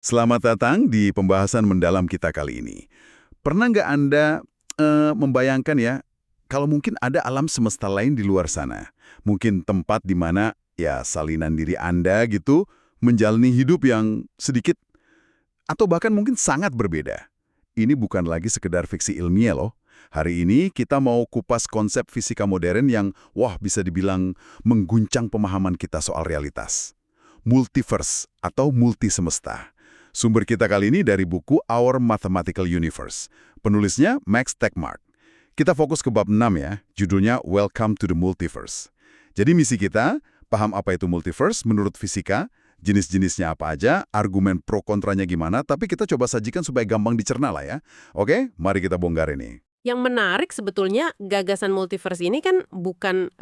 Selamat datang di pembahasan mendalam kita kali ini. Pernah nggak Anda membayangkan ya, kalau mungkin ada alam semesta lain di luar sana? Mungkin tempat di mana ya salinan diri Anda gitu menjalani hidup yang sedikit atau bahkan mungkin sangat berbeda. Ini bukan lagi sekedar fiksi ilmiah loh. Hari ini kita mau kupas konsep fisika modern yang bisa dibilang mengguncang pemahaman kita soal realitas. Multiverse atau multisemesta. Sumber kita kali ini dari buku Our Mathematical Universe. Penulisnya Max Tegmark. Kita fokus ke bab 6 ya, judulnya Welcome to the Multiverse. Jadi misi kita, paham apa itu multiverse menurut fisika, jenis-jenisnya apa aja, argumen pro kontranya gimana, tapi kita coba sajikan supaya gampang dicerna lah ya. Oke, mari kita bongkar ini. Yang menarik sebetulnya gagasan multiverse ini kan bukan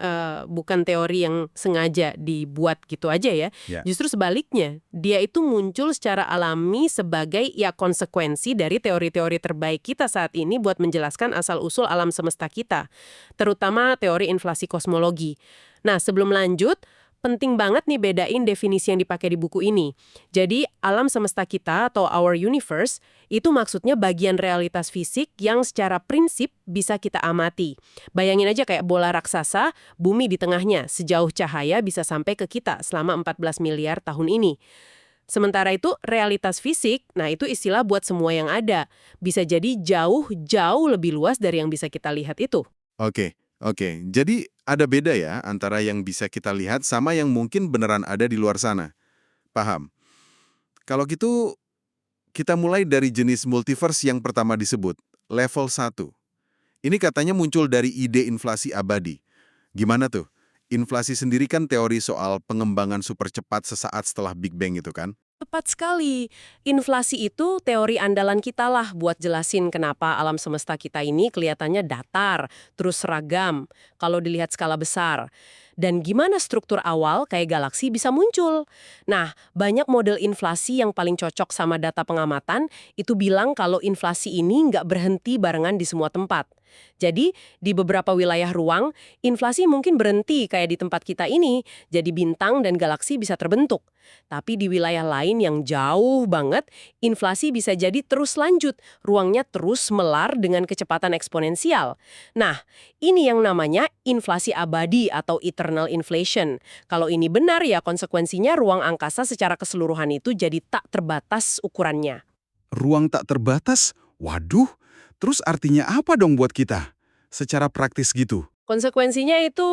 teori yang sengaja dibuat gitu aja ya. Ya. Justru sebaliknya, dia itu muncul secara alami sebagai ya konsekuensi dari teori-teori terbaik kita saat ini buat menjelaskan asal-usul alam semesta kita, terutama teori inflasi kosmologi. Nah, sebelum lanjut, penting banget nih bedain definisi yang dipakai di buku ini. Jadi, alam semesta kita atau our universe itu maksudnya bagian realitas fisik yang secara prinsip bisa kita amati. Bayangin aja kayak bola raksasa, bumi di tengahnya, sejauh cahaya bisa sampai ke kita selama 14 miliar tahun ini. Sementara itu, realitas fisik, nah itu istilah buat semua yang ada. Bisa jadi jauh lebih luas dari yang bisa kita lihat itu. Oke. Jadi ada beda ya antara yang bisa kita lihat sama yang mungkin beneran ada di luar sana. Paham? Kalau gitu, kita mulai dari jenis multiverse yang pertama disebut, level 1. Ini katanya muncul dari ide inflasi abadi. Gimana tuh? Inflasi sendiri kan teori soal pengembangan super cepat sesaat setelah Big Bang itu kan? Tepat sekali. Inflasi itu teori andalan kita lah buat jelasin kenapa alam semesta kita ini kelihatannya datar, terus seragam, kalau dilihat skala besar. Dan gimana struktur awal kayak galaksi bisa muncul. Nah, banyak model inflasi yang paling cocok sama data pengamatan itu bilang kalau inflasi ini nggak berhenti barengan di semua tempat. Jadi, di beberapa wilayah ruang, inflasi mungkin berhenti kayak di tempat kita ini, jadi bintang dan galaksi bisa terbentuk. Tapi di wilayah lain yang jauh banget, inflasi bisa jadi terus lanjut, ruangnya terus melar dengan kecepatan eksponensial. Nah, ini yang namanya inflasi abadi atau eternal inflation. Kalau ini benar ya konsekuensinya ruang angkasa secara keseluruhan itu jadi tak terbatas ukurannya. Ruang tak terbatas? Waduh, terus artinya apa dong buat kita? Secara praktis gitu. Konsekuensinya itu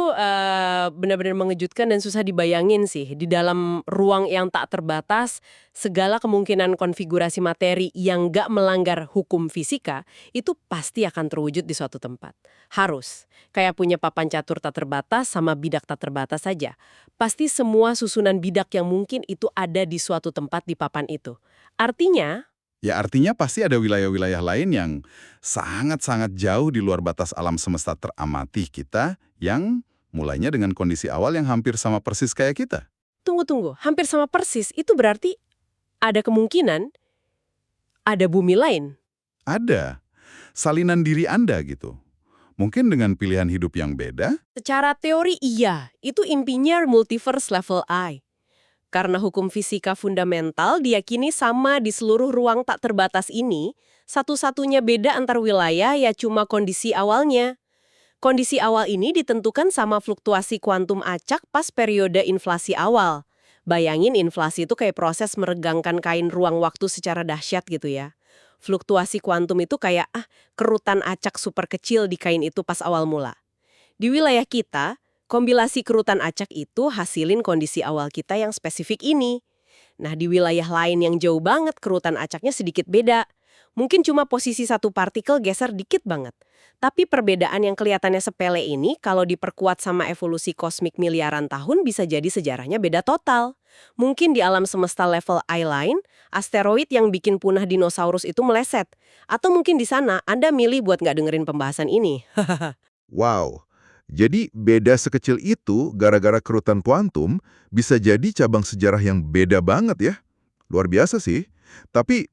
benar-benar mengejutkan dan susah dibayangin sih. Di dalam ruang yang tak terbatas, segala kemungkinan konfigurasi materi yang nggak melanggar hukum fisika, itu pasti akan terwujud di suatu tempat. Harus. Kayak punya papan catur tak terbatas sama bidak tak terbatas saja. Pasti semua susunan bidak yang mungkin itu ada di suatu tempat di papan itu. Artinya, Ya artinya pasti ada wilayah-wilayah lain yang sangat-sangat jauh di luar batas alam semesta teramati kita yang mulainya dengan kondisi awal yang hampir sama persis kayak kita. tunggu, hampir sama persis, itu berarti ada kemungkinan ada bumi lain. Ada salinan diri Anda gitu. Mungkin dengan pilihan hidup yang beda. Secara teori iya, itu impinya multiverse level I. Karena hukum fisika fundamental diyakini sama di seluruh ruang tak terbatas ini, satu-satunya beda antar wilayah ya cuma kondisi awalnya. Kondisi awal ini ditentukan sama fluktuasi kuantum acak pas periode inflasi awal. Bayangin inflasi itu kayak proses meregangkan kain ruang waktu secara dahsyat gitu ya. Fluktuasi kuantum itu kayak kerutan acak super kecil di kain itu pas awal mula. Di wilayah kita, kombinasi kerutan acak itu hasilin kondisi awal kita yang spesifik ini. Nah, di wilayah lain yang jauh banget, kerutan acaknya sedikit beda. Mungkin cuma posisi satu partikel geser dikit banget. Tapi perbedaan yang kelihatannya sepele ini, kalau diperkuat sama evolusi kosmik miliaran tahun, bisa jadi sejarahnya beda total. Mungkin di alam semesta level I lain, asteroid yang bikin punah dinosaurus itu meleset. Atau mungkin di sana, Anda milih buat nggak dengerin pembahasan ini. Wow, jadi beda sekecil itu gara-gara kerutan kuantum bisa jadi cabang sejarah yang beda banget ya. Luar biasa sih. Tapi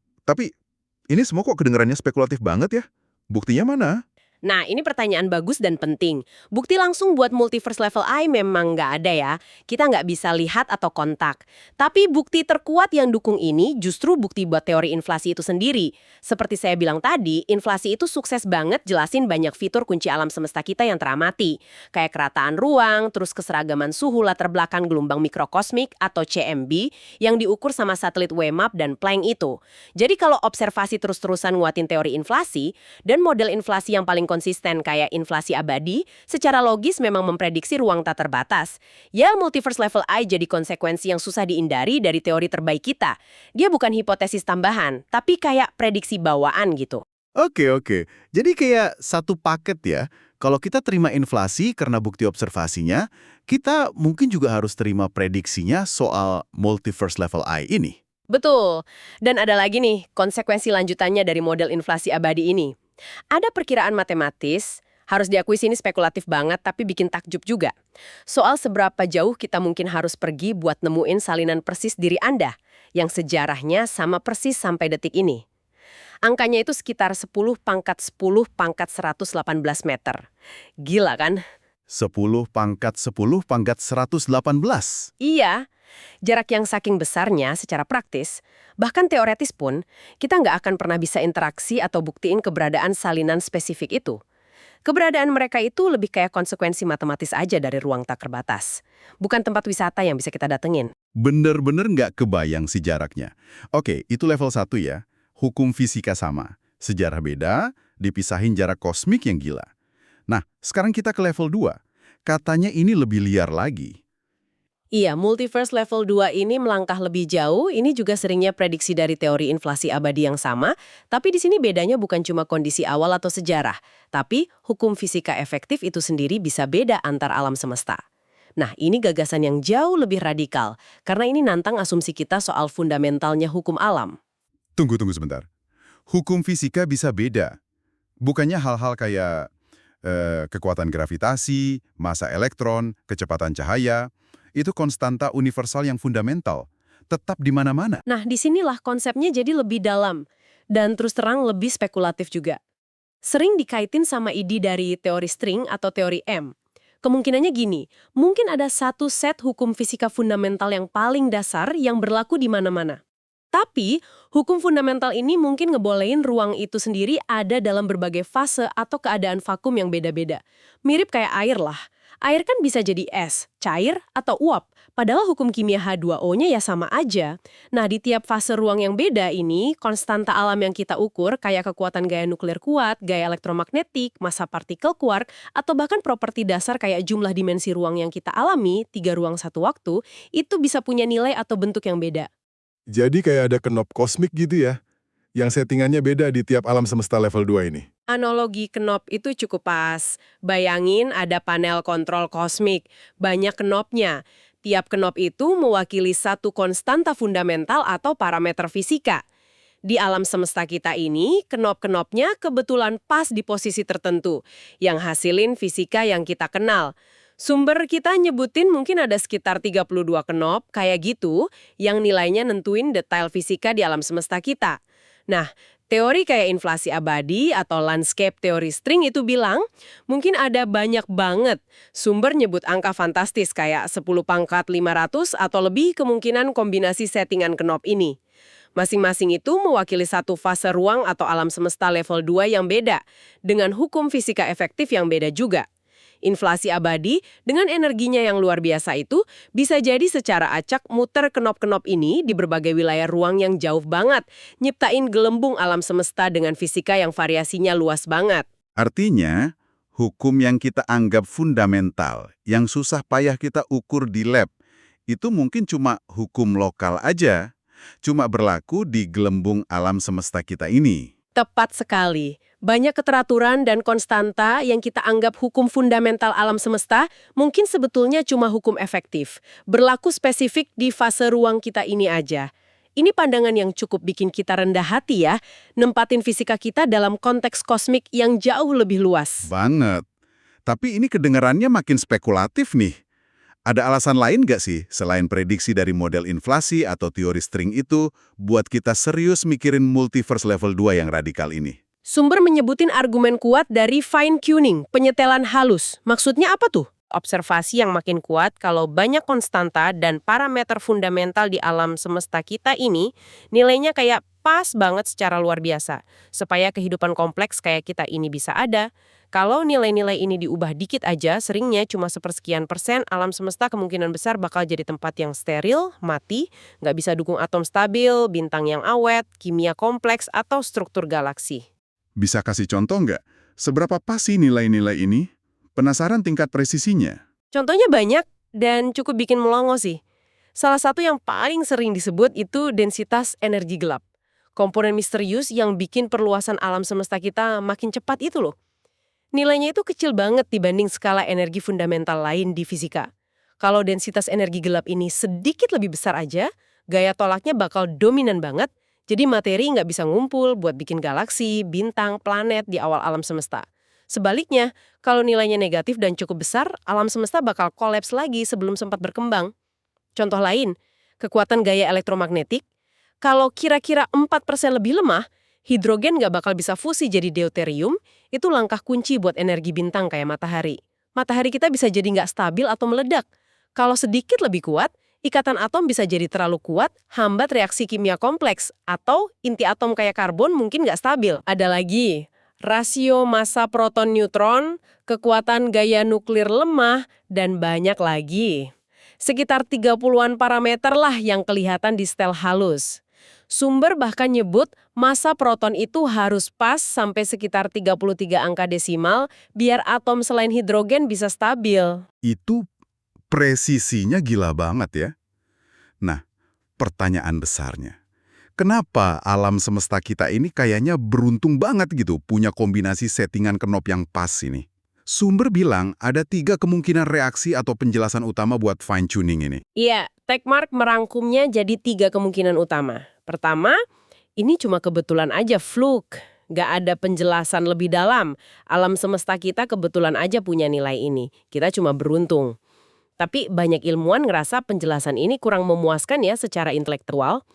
ini semua kok kedengarannya spekulatif banget ya? Buktinya mana? Nah, ini pertanyaan bagus dan penting. Bukti langsung buat multiverse level I memang nggak ada ya. Kita nggak bisa lihat atau kontak. Tapi bukti terkuat yang dukung ini justru bukti buat teori inflasi itu sendiri. Seperti saya bilang tadi, inflasi itu sukses banget jelasin banyak fitur kunci alam semesta kita yang teramati. Kayak kerataan ruang, terus keseragaman suhu latar belakang gelombang mikrokosmik atau CMB yang diukur sama satelit WMAP dan Planck itu. Jadi kalau observasi terus-terusan nguatin teori inflasi, dan model inflasi yang paling konsisten kayak inflasi abadi, secara logis memang memprediksi ruang tak terbatas. Ya, multiverse level I jadi konsekuensi yang susah dihindari dari teori terbaik kita. Dia bukan hipotesis tambahan, tapi kayak prediksi bawaan gitu. Oke. Jadi kayak satu paket ya. Kalau kita terima inflasi karena bukti observasinya, kita mungkin juga harus terima prediksinya soal multiverse level I ini. Betul. Dan ada lagi nih, konsekuensi lanjutannya dari model inflasi abadi ini. Ada perkiraan matematis, harus diakui sini spekulatif banget tapi bikin takjub juga. Soal seberapa jauh kita mungkin harus pergi buat nemuin salinan persis diri Anda, yang sejarahnya sama persis sampai detik ini. Angkanya itu sekitar 10 pangkat 10 pangkat 118 meter. Gila kan? 10 pangkat 10 pangkat 118. Iya, jarak yang saking besarnya secara praktis, bahkan teoretis pun, kita nggak akan pernah bisa interaksi atau buktiin keberadaan salinan spesifik itu. Keberadaan mereka itu lebih kayak konsekuensi matematis aja dari ruang tak terbatas. Bukan tempat wisata yang bisa kita datengin. Bener-bener nggak kebayang sih jaraknya. Oke, itu level 1 ya. Hukum fisika sama. Sejarah beda, dipisahin jarak kosmik yang gila. Nah, sekarang kita ke level 2. Katanya ini lebih liar lagi. Iya, multiverse level 2 ini melangkah lebih jauh, ini juga seringnya prediksi dari teori inflasi abadi yang sama, tapi di sini bedanya bukan cuma kondisi awal atau sejarah, tapi hukum fisika efektif itu sendiri bisa beda antar alam semesta. Nah, ini gagasan yang jauh lebih radikal, karena ini nantang asumsi kita soal fundamentalnya hukum alam. Tunggu sebentar. Hukum fisika bisa beda. Bukannya hal-hal kayak kekuatan gravitasi, massa elektron, kecepatan cahaya, itu konstanta universal yang fundamental, tetap di mana-mana. Nah, disinilah konsepnya jadi lebih dalam, dan terus terang lebih spekulatif juga. Sering dikaitin sama ide dari teori string atau teori M. Kemungkinannya gini, mungkin ada satu set hukum fisika fundamental yang paling dasar yang berlaku di mana-mana. Tapi, hukum fundamental ini mungkin ngebolehin ruang itu sendiri ada dalam berbagai fase atau keadaan vakum yang beda-beda. Mirip kayak air lah. Air kan bisa jadi es, cair, atau uap. Padahal hukum kimia H2O-nya ya sama aja. Nah, di tiap fase ruang yang beda ini, konstanta alam yang kita ukur kayak kekuatan gaya nuklir kuat, gaya elektromagnetik, massa partikel quark, atau bahkan properti dasar kayak jumlah dimensi ruang yang kita alami, 3 ruang 1 waktu, itu bisa punya nilai atau bentuk yang beda. Jadi kayak ada knop kosmik gitu ya, yang settingannya beda di tiap alam semesta level 2 ini. Analogi knop itu cukup pas. Bayangin ada panel kontrol kosmik, banyak knopnya. Tiap knop itu mewakili satu konstanta fundamental atau parameter fisika. Di alam semesta kita ini, knop-knopnya kebetulan pas di posisi tertentu, yang hasilin fisika yang kita kenal. Sumber kita nyebutin mungkin ada sekitar 32 knop kayak gitu yang nilainya nentuin detail fisika di alam semesta kita. Nah, teori kayak inflasi abadi atau landscape teori string itu bilang mungkin ada banyak banget sumber nyebut angka fantastis kayak 10 pangkat 500 atau lebih kemungkinan kombinasi settingan knop ini. Masing-masing itu mewakili satu fase ruang atau alam semesta level 2 yang beda dengan hukum fisika efektif yang beda juga. Inflasi abadi dengan energinya yang luar biasa itu bisa jadi secara acak muter knop-knop ini di berbagai wilayah ruang yang jauh banget, nyiptain gelembung alam semesta dengan fisika yang variasinya luas banget. Artinya, hukum yang kita anggap fundamental, yang susah payah kita ukur di lab, itu mungkin cuma hukum lokal aja, cuma berlaku di gelembung alam semesta kita ini. Tepat sekali. Banyak keteraturan dan konstanta yang kita anggap hukum fundamental alam semesta mungkin sebetulnya cuma hukum efektif. Berlaku spesifik di fase ruang kita ini aja. Ini pandangan yang cukup bikin kita rendah hati ya, nempatin fisika kita dalam konteks kosmik yang jauh lebih luas. Banget. Tapi ini kedengarannya makin spekulatif nih. Ada alasan lain nggak sih, selain prediksi dari model inflasi atau teori string itu, buat kita serius mikirin multiverse level 2 yang radikal ini? Sumber menyebutin argumen kuat dari fine-tuning, penyetelan halus. Maksudnya apa tuh? Observasi yang makin kuat kalau banyak konstanta dan parameter fundamental di alam semesta kita ini nilainya kayak pas banget secara luar biasa. Supaya kehidupan kompleks kayak kita ini bisa ada. Kalau nilai-nilai ini diubah dikit aja, seringnya cuma sepersekian persen, alam semesta kemungkinan besar bakal jadi tempat yang steril, mati, nggak bisa dukung atom stabil, bintang yang awet, kimia kompleks, atau struktur galaksi. Bisa kasih contoh nggak? Seberapa pas sih nilai-nilai ini? Penasaran tingkat presisinya? Contohnya banyak dan cukup bikin melongo sih. Salah satu yang paling sering disebut itu densitas energi gelap. Komponen misterius yang bikin perluasan alam semesta kita makin cepat itu loh. Nilainya itu kecil banget dibanding skala energi fundamental lain di fisika. Kalau densitas energi gelap ini sedikit lebih besar aja, gaya tolaknya bakal dominan banget, jadi materi nggak bisa ngumpul buat bikin galaksi, bintang, planet di awal alam semesta. Sebaliknya, kalau nilainya negatif dan cukup besar, alam semesta bakal kolaps lagi sebelum sempat berkembang. Contoh lain, kekuatan gaya elektromagnetik, kalau kira-kira 4% lebih lemah, hidrogen nggak bakal bisa fusi jadi deuterium, itu langkah kunci buat energi bintang kayak matahari. Matahari kita bisa jadi nggak stabil atau meledak. Kalau sedikit lebih kuat, ikatan atom bisa jadi terlalu kuat, hambat reaksi kimia kompleks, atau inti atom kayak karbon mungkin nggak stabil. Ada lagi, rasio massa proton-neutron, kekuatan gaya nuklir lemah, dan banyak lagi. Sekitar 30-an parameter lah yang kelihatan di stel halus. Sumber bahkan nyebut massa proton itu harus pas sampai sekitar 33 angka desimal biar atom selain hidrogen bisa stabil. Itu presisinya gila banget ya. Nah, pertanyaan besarnya. Kenapa alam semesta kita ini kayaknya beruntung banget gitu punya kombinasi settingan knop yang pas ini? Sumber bilang ada 3 kemungkinan reaksi atau penjelasan utama buat fine-tuning ini. Iya, Techmark merangkumnya jadi 3 kemungkinan utama. Pertama, ini cuma kebetulan aja fluke. Nggak ada penjelasan lebih dalam. Alam semesta kita kebetulan aja punya nilai ini. Kita cuma beruntung. Tapi banyak ilmuwan ngerasa penjelasan ini kurang memuaskan ya secara intelektual.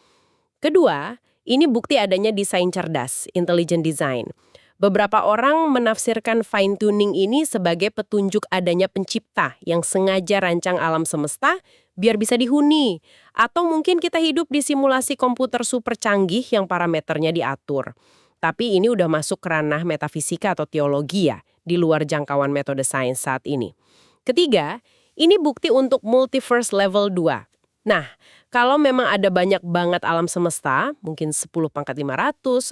Kedua, ini bukti adanya desain cerdas, intelligent design. Beberapa orang menafsirkan fine-tuning ini sebagai petunjuk adanya pencipta yang sengaja rancang alam semesta biar bisa dihuni. Atau mungkin kita hidup di simulasi komputer super canggih yang parameternya diatur. Tapi ini udah masuk ke ranah metafisika atau teologi ya, di luar jangkauan metode sains saat ini. Ketiga, ini bukti untuk multiverse level 2. Nah, kalau memang ada banyak banget alam semesta, mungkin 10⁵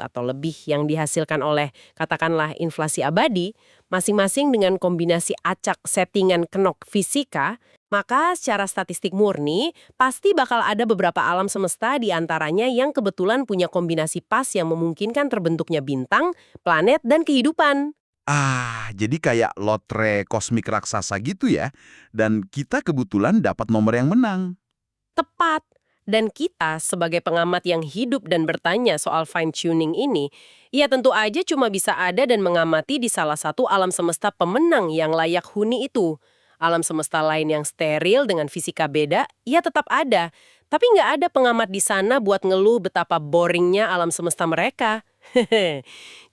atau lebih yang dihasilkan oleh, katakanlah, inflasi abadi, masing-masing dengan kombinasi acak settingan knok fisika, maka secara statistik murni, pasti bakal ada beberapa alam semesta di antaranya yang kebetulan punya kombinasi pas yang memungkinkan terbentuknya bintang, planet, dan kehidupan. Jadi kayak lotre kosmik raksasa gitu ya. Dan kita kebetulan dapat nomor yang menang. Tepat. Dan kita sebagai pengamat yang hidup dan bertanya soal fine-tuning ini, ya tentu aja cuma bisa ada dan mengamati di salah satu alam semesta pemenang yang layak huni itu. Alam semesta lain yang steril dengan fisika beda, ya tetap ada. Tapi nggak ada pengamat di sana buat ngeluh betapa boringnya alam semesta mereka.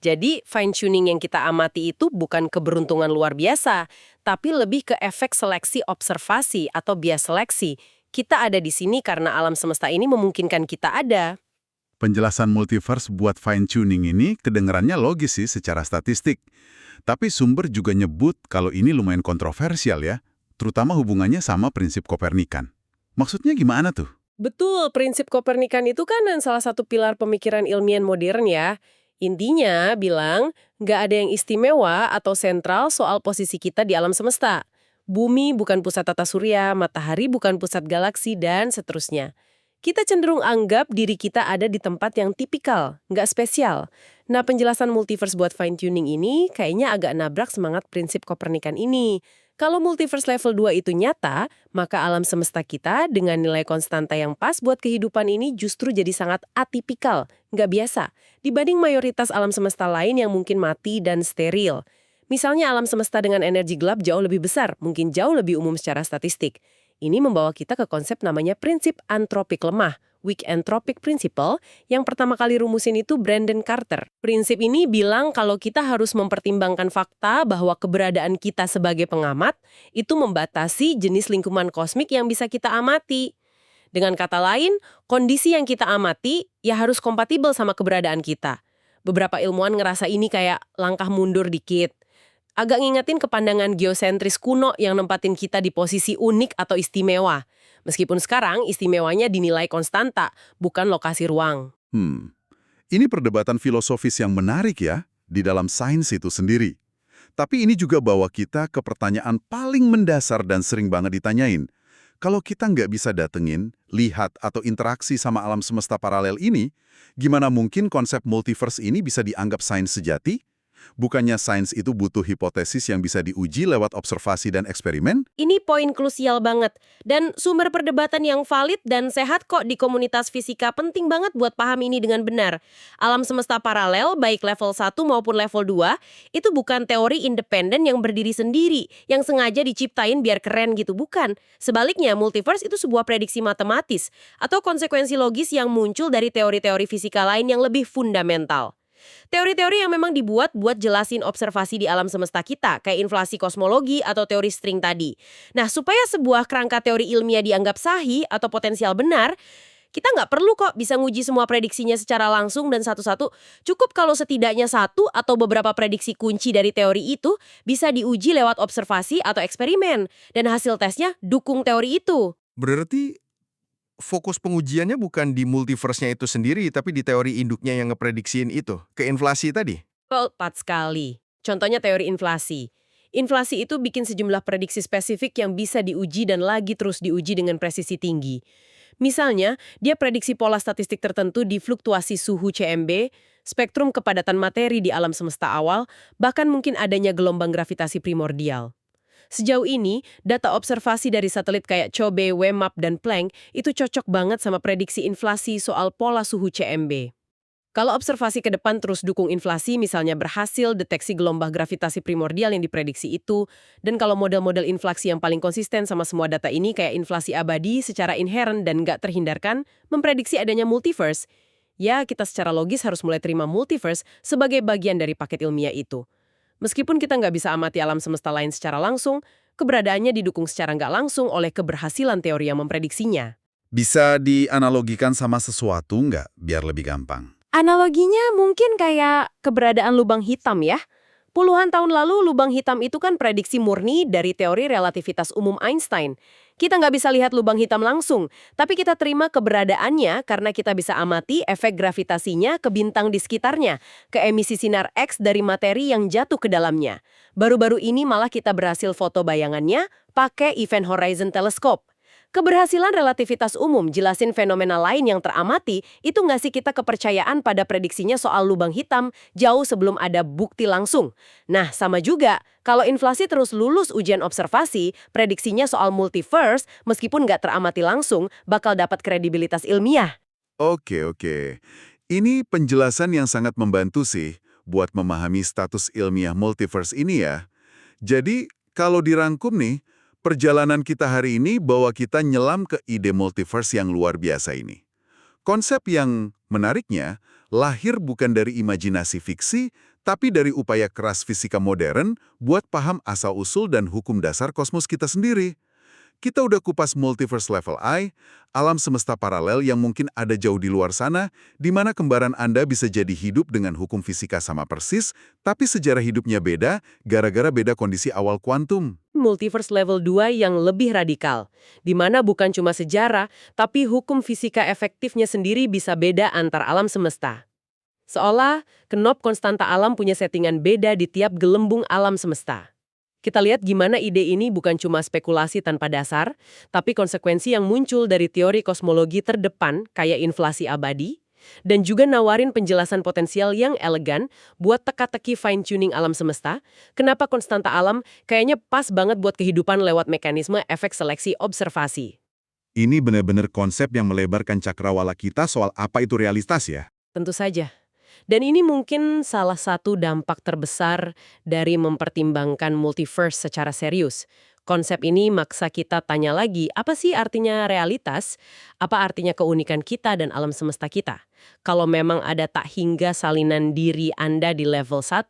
Jadi fine-tuning yang kita amati itu bukan keberuntungan luar biasa, tapi lebih ke efek seleksi observasi atau bias seleksi. Kita ada di sini karena alam semesta ini memungkinkan kita ada. Penjelasan multiverse buat fine-tuning ini kedengarannya logis sih secara statistik. Tapi sumber juga nyebut kalau ini lumayan kontroversial ya, terutama hubungannya sama prinsip Kopernikan. Maksudnya gimana tuh? Betul, prinsip Kopernikan itu kan salah satu pilar pemikiran ilmiah modern ya. Intinya bilang nggak ada yang istimewa atau sentral soal posisi kita di alam semesta. Bumi bukan pusat tata surya, matahari bukan pusat galaksi, dan seterusnya. Kita cenderung anggap diri kita ada di tempat yang tipikal, nggak spesial. Nah, penjelasan multiverse buat fine-tuning ini kayaknya agak nabrak semangat prinsip Kopernikan ini. Kalau multiverse level 2 itu nyata, maka alam semesta kita dengan nilai konstanta yang pas buat kehidupan ini justru jadi sangat atipikal, nggak biasa, dibanding mayoritas alam semesta lain yang mungkin mati dan steril. Misalnya alam semesta dengan energi gelap jauh lebih besar, mungkin jauh lebih umum secara statistik. Ini membawa kita ke konsep namanya prinsip antropik lemah. Weak Entropic Principle, yang pertama kali rumusin itu Brandon Carter. Prinsip ini bilang kalau kita harus mempertimbangkan fakta bahwa keberadaan kita sebagai pengamat itu membatasi jenis lingkungan kosmik yang bisa kita amati. Dengan kata lain, kondisi yang kita amati ya harus kompatibel sama keberadaan kita. Beberapa ilmuwan ngerasa ini kayak langkah mundur dikit. Agak ngingetin ke pandangan geosentris kuno yang nempatin kita di posisi unik atau istimewa. Meskipun sekarang istimewanya dinilai konstanta, bukan lokasi ruang. Ini perdebatan filosofis yang menarik ya, di dalam sains itu sendiri. Tapi ini juga bawa kita ke pertanyaan paling mendasar dan sering banget ditanyain. Kalau kita nggak bisa datengin, lihat, atau interaksi sama alam semesta paralel ini, gimana mungkin konsep multiverse ini bisa dianggap sains sejati? Bukannya sains itu butuh hipotesis yang bisa diuji lewat observasi dan eksperimen? Ini poin krusial banget. Dan sumber perdebatan yang valid dan sehat kok di komunitas fisika penting banget buat paham ini dengan benar. Alam semesta paralel, baik level 1 maupun level 2, itu bukan teori independen yang berdiri sendiri, yang sengaja diciptain biar keren gitu, bukan. Sebaliknya, multiverse itu sebuah prediksi matematis, atau konsekuensi logis yang muncul dari teori-teori fisika lain yang lebih fundamental. Teori-teori yang memang dibuat buat jelasin observasi di alam semesta kita, kayak inflasi kosmologi atau teori string tadi. Nah, supaya sebuah kerangka teori ilmiah dianggap sahih atau potensial benar, kita nggak perlu kok bisa nguji semua prediksinya secara langsung dan satu-satu. Cukup kalau setidaknya satu atau beberapa prediksi kunci dari teori itu bisa diuji lewat observasi atau eksperimen. Dan hasil tesnya dukung teori itu. Berarti fokus pengujiannya bukan di multiverse-nya itu sendiri, tapi di teori induknya yang ngeprediksiin itu, ke inflasi tadi. Tepat sekali. Contohnya teori inflasi. Inflasi itu bikin sejumlah prediksi spesifik yang bisa diuji dan lagi terus diuji dengan presisi tinggi. Misalnya, dia prediksi pola statistik tertentu di fluktuasi suhu CMB, spektrum kepadatan materi di alam semesta awal, bahkan mungkin adanya gelombang gravitasi primordial. Sejauh ini, data observasi dari satelit kayak COBE, WMAP, dan Planck itu cocok banget sama prediksi inflasi soal pola suhu CMB. Kalau observasi ke depan terus dukung inflasi, misalnya berhasil deteksi gelombang gravitasi primordial yang diprediksi itu, dan kalau model-model inflasi yang paling konsisten sama semua data ini kayak inflasi abadi secara inheren dan nggak terhindarkan, memprediksi adanya multiverse, ya kita secara logis harus mulai terima multiverse sebagai bagian dari paket ilmiah itu. Meskipun kita nggak bisa amati alam semesta lain secara langsung, keberadaannya didukung secara nggak langsung oleh keberhasilan teori yang memprediksinya. Bisa dianalogikan sama sesuatu nggak, biar lebih gampang? Analoginya mungkin kayak keberadaan lubang hitam ya. Puluhan tahun lalu lubang hitam itu kan prediksi murni dari teori relativitas umum Einstein. Kita nggak bisa lihat lubang hitam langsung, tapi kita terima keberadaannya karena kita bisa amati efek gravitasinya ke bintang di sekitarnya, ke emisi sinar X dari materi yang jatuh ke dalamnya. Baru-baru ini malah kita berhasil foto bayangannya pakai Event Horizon Telescope. Keberhasilan relativitas umum jelasin fenomena lain yang teramati itu ngasih kita kepercayaan pada prediksinya soal lubang hitam jauh sebelum ada bukti langsung. Nah, sama juga, kalau inflasi terus lulus ujian observasi, prediksinya soal multiverse meskipun nggak teramati langsung bakal dapat kredibilitas ilmiah. Oke. Ini penjelasan yang sangat membantu sih buat memahami status ilmiah multiverse ini ya. Jadi, kalau dirangkum nih, perjalanan kita hari ini bawa kita nyelam ke ide multiverse yang luar biasa ini. Konsep yang menariknya lahir bukan dari imajinasi fiksi, tapi dari upaya keras fisika modern buat paham asal-usul dan hukum dasar kosmos kita sendiri. Kita udah kupas multiverse level I, alam semesta paralel yang mungkin ada jauh di luar sana, di mana kembaran Anda bisa jadi hidup dengan hukum fisika sama persis, tapi sejarah hidupnya beda, gara-gara beda kondisi awal kuantum. Multiverse level 2 yang lebih radikal, di mana bukan cuma sejarah, tapi hukum fisika efektifnya sendiri bisa beda antar alam semesta. Seolah kenop konstanta alam punya settingan beda di tiap gelembung alam semesta. Kita lihat gimana ide ini bukan cuma spekulasi tanpa dasar, tapi konsekuensi yang muncul dari teori kosmologi terdepan kayak inflasi abadi, dan juga nawarin penjelasan potensial yang elegan buat teka-teki fine-tuning alam semesta, kenapa konstanta alam kayaknya pas banget buat kehidupan lewat mekanisme efek seleksi observasi. Ini benar-benar konsep yang melebarkan cakrawala kita soal apa itu realitas ya. Tentu saja. Dan ini mungkin salah satu dampak terbesar dari mempertimbangkan multiverse secara serius. Konsep ini maksa kita tanya lagi, apa sih artinya realitas? Apa artinya keunikan kita dan alam semesta kita? Kalau memang ada tak hingga salinan diri Anda di level 1,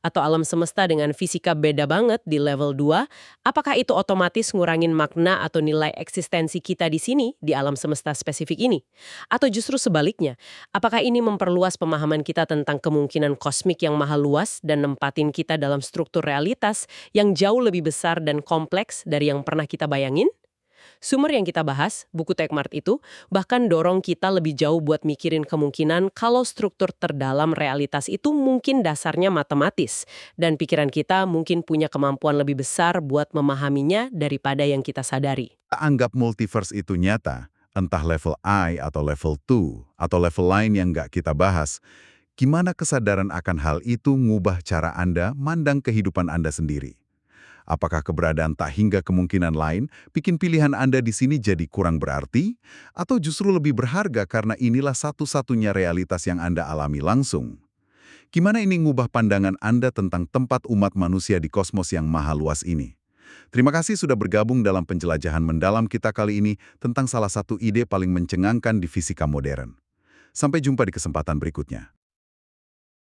atau alam semesta dengan fisika beda banget di level 2, apakah itu otomatis ngurangin makna atau nilai eksistensi kita di sini, di alam semesta spesifik ini? Atau justru sebaliknya, apakah ini memperluas pemahaman kita tentang kemungkinan kosmik yang maha luas dan nempatin kita dalam struktur realitas yang jauh lebih besar dan kompleks dari yang pernah kita bayangin? Sumber yang kita bahas, buku Techmart itu, bahkan dorong kita lebih jauh buat mikirin kemungkinan kalau struktur terdalam realitas itu mungkin dasarnya matematis, dan pikiran kita mungkin punya kemampuan lebih besar buat memahaminya daripada yang kita sadari. Anggap multiverse itu nyata, entah level I atau level 2, atau level lain yang nggak kita bahas, gimana kesadaran akan hal itu ngubah cara Anda mandang kehidupan Anda sendiri? Apakah keberadaan tak hingga kemungkinan lain bikin pilihan Anda di sini jadi kurang berarti? Atau justru lebih berharga karena inilah satu-satunya realitas yang Anda alami langsung? Gimana ini ngubah pandangan Anda tentang tempat umat manusia di kosmos yang maha luas ini? Terima kasih sudah bergabung dalam penjelajahan mendalam kita kali ini tentang salah satu ide paling mencengangkan di fisika modern. Sampai jumpa di kesempatan berikutnya.